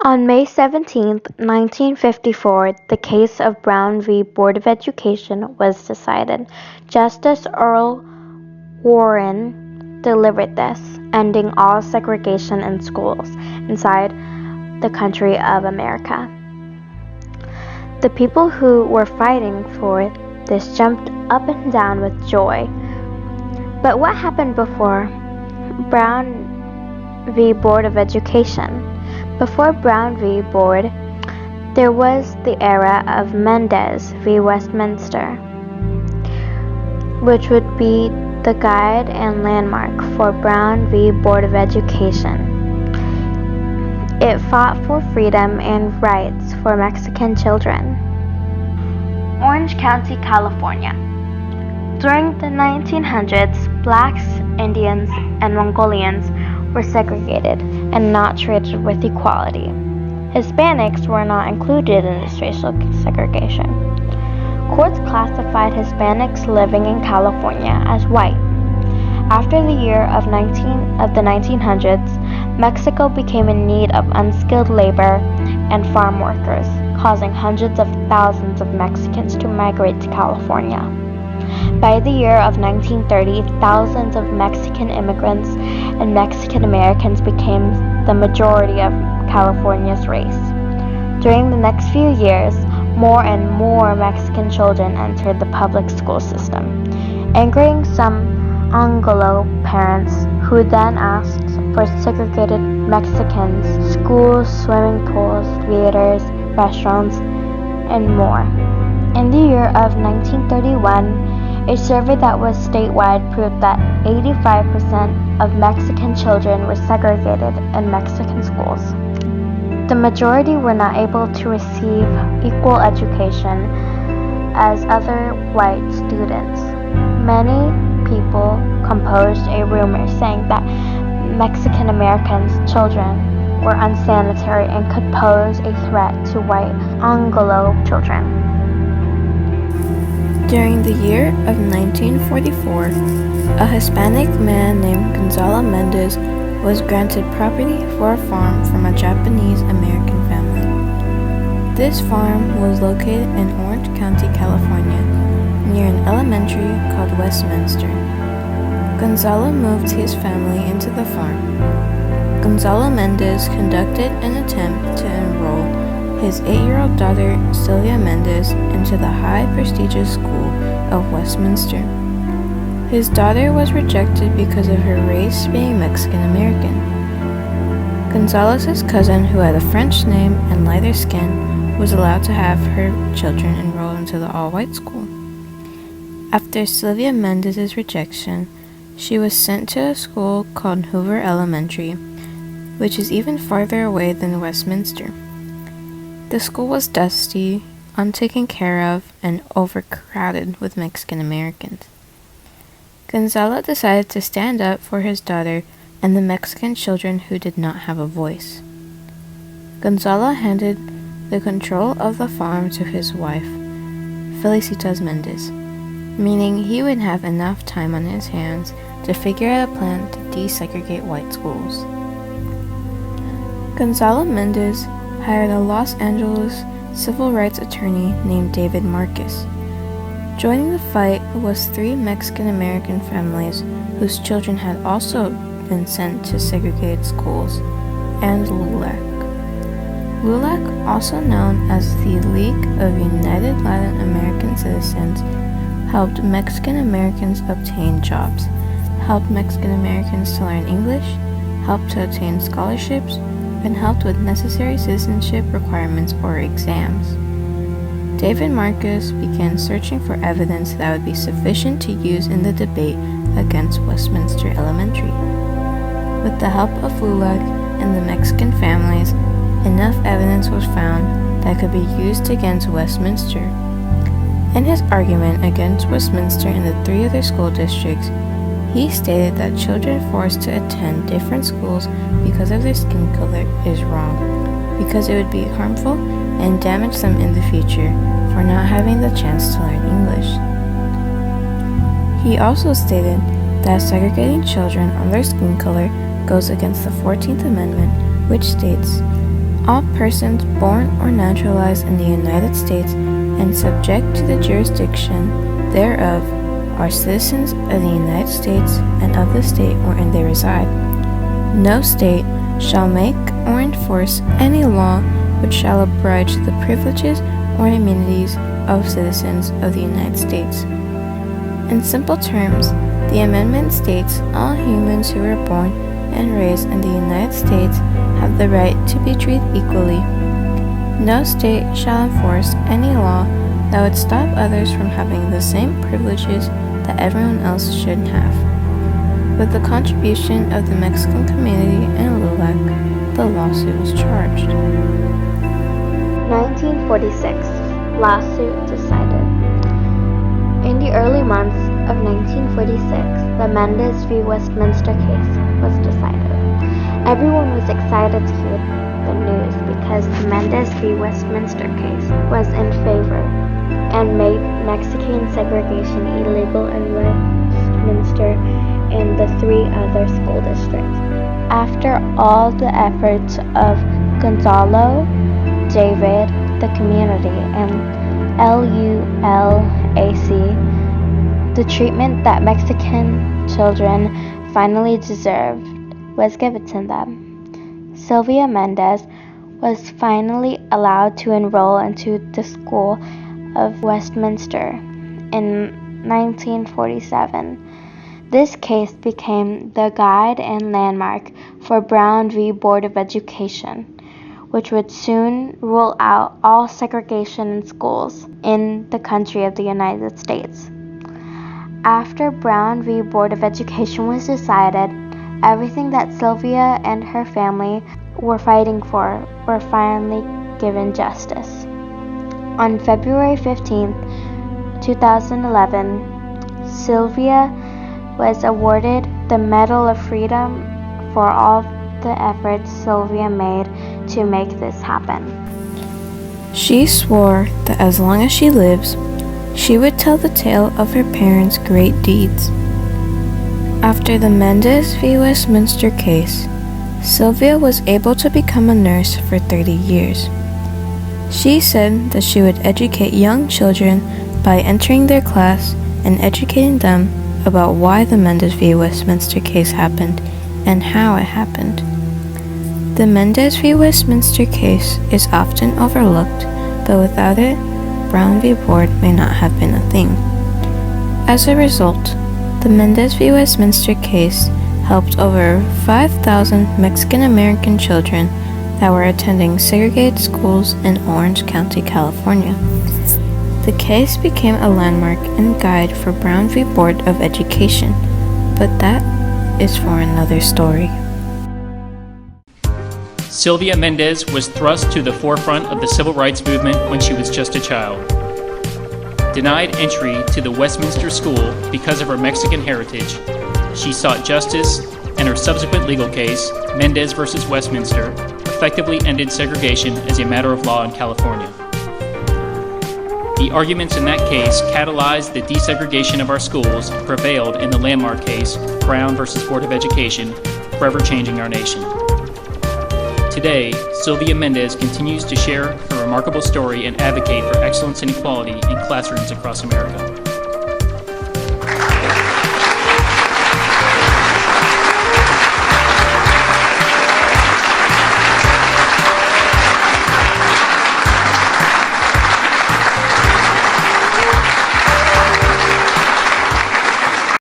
On May 17, 1954, the case of Brown v. Board of Education was decided. Justice Earl Warren delivered this, ending all segregation in schools inside the country of America. The people who were fighting for this jumped up and down with joy. But what happened before Brown v. Board of Education? Before Brown v. Board, there was the era of Mendez v. Westminster, which would be the guide and landmark for Brown v. Board of Education. It fought for freedom and rights for Mexican children. Orange County, California. During the 1900s, blacks, Indians, and Mongolians were segregated and not treated with equality. Hispanics were not included in this racial segregation. Courts classified Hispanics living in California as white. After the year of the 1900s, Mexico became in need of unskilled labor and farm workers, causing hundreds of thousands of Mexicans to migrate to California. By the year of 1930, thousands of Mexican immigrants and Mexican Americans became the majority of California's race. During the next few years, more and more Mexican children entered the public school system, angering some Anglo parents who then asked for segregated Mexicans, schools, swimming pools, theaters, restaurants, and more. In the year of 1931, a survey that was statewide proved that 85% of Mexican children were segregated in Mexican schools. The majority were not able to receive equal education as other white students. Many people composed a rumor saying that Mexican Americans' children were unsanitary and could pose a threat to white Anglo children. During the year of 1944, a Hispanic man named Gonzalo Mendez was granted property for a farm from a Japanese American family. This farm was located in Orange County, California, near an elementary called Westminster. Gonzalo moved his family into the farm. Gonzalo Mendez conducted an attempt to enroll his 8-year-old daughter, Sylvia Mendez, into the high prestigious school of Westminster. His daughter was rejected because of her race being Mexican American. Gonzalo's cousin, who had a French name and lighter skin, was allowed to have her children enrolled into the all-white school. After Sylvia Mendez's rejection, she was sent to a school called Hoover Elementary, which is even farther away than Westminster. The school was dusty, untaken care of, and overcrowded with Mexican Americans. Gonzalo decided to stand up for his daughter and the Mexican children who did not have a voice. Gonzalo handed the control of the farm to his wife, Felicitas Mendez, meaning he would have enough time on his hands to figure out a plan to desegregate white schools. Gonzalo Mendez hired a Los Angeles civil rights attorney named David Marcus. Joining the fight was 3 Mexican American families whose children had also been sent to segregated schools, and LULAC. LULAC, also known as the League of United Latin American Citizens, helped Mexican Americans obtain jobs, helped Mexican Americans to learn English, helped to obtain scholarships, and helped with necessary citizenship requirements or exams. David Marcus began searching for evidence that would be sufficient to use in the debate against Westminster Elementary. With the help of LULAC and the Mexican families, enough evidence was found that could be used against Westminster. In his argument against Westminster and the 3 other school districts, he stated that children forced to attend different schools because of their skin color is wrong, because it would be harmful and damage them in the future for not having the chance to learn English. He also stated that segregating children on their skin color goes against the 14th Amendment, which states, All persons born or naturalized in the United States and subject to the jurisdiction thereof are citizens of the United States and of the state wherein they reside. No state shall make or enforce any law which shall abridge the privileges or immunities of citizens of the United States. In simple terms, the amendment states all humans who are born and raised in the United States have the right to be treated equally. No state shall enforce any law that would stop others from having the same privileges that everyone else should have. With the contribution of the Mexican community in LULAC, the lawsuit was charged. 1946. Lawsuit decided. In the early months of 1946, the Mendez v. Westminster case was decided. Everyone was excited to hear the news because the Mendez v. Westminster case was in favor and made Mexican segregation illegal in Westminster and the 3 other school districts. After all the efforts of Gonzalo, David, the community, and LULAC, the treatment that Mexican children finally deserved was given to them. Sylvia Mendez was finally allowed to enroll into the School of Westminster in 1947. This case became the guide and landmark for Brown v. Board of Education, which would soon rule out all segregation in schools in the country of the United States. After Brown v. Board of Education was decided, everything that Sylvia and her family were fighting for were finally given justice. On February 15, 2011, Sylvia was awarded the Medal of Freedom for all the efforts Sylvia made to make this happen. She swore that as long as she lives, she would tell the tale of her parents' great deeds. After the Mendez v. Westminster case, Sylvia was able to become a nurse for 30 years. She said that she would educate young children by entering their class and educating them about why the Mendez v. Westminster case happened and how it happened. The Mendez v. Westminster case is often overlooked, but without it, Brown v. Board may not have been a thing. As a result, the Mendez v. Westminster case helped over 5,000 Mexican American children that were attending segregated schools in Orange County, California. The case became a landmark and guide for Brown v. Board of Education, but that is for another story. Sylvia Mendez was thrust to the forefront of the civil rights movement when she was just a child. Denied entry to the Westminster School because of her Mexican heritage, she sought justice, and her subsequent legal case, Mendez versus Westminster, effectively ended segregation as a matter of law in California. The arguments in that case catalyzed the desegregation of our schools and prevailed in the landmark case, Brown versus Board of Education, forever changing our nation. Today, Sylvia Mendez continues to share her remarkable story and advocate for excellence and equality in classrooms across America.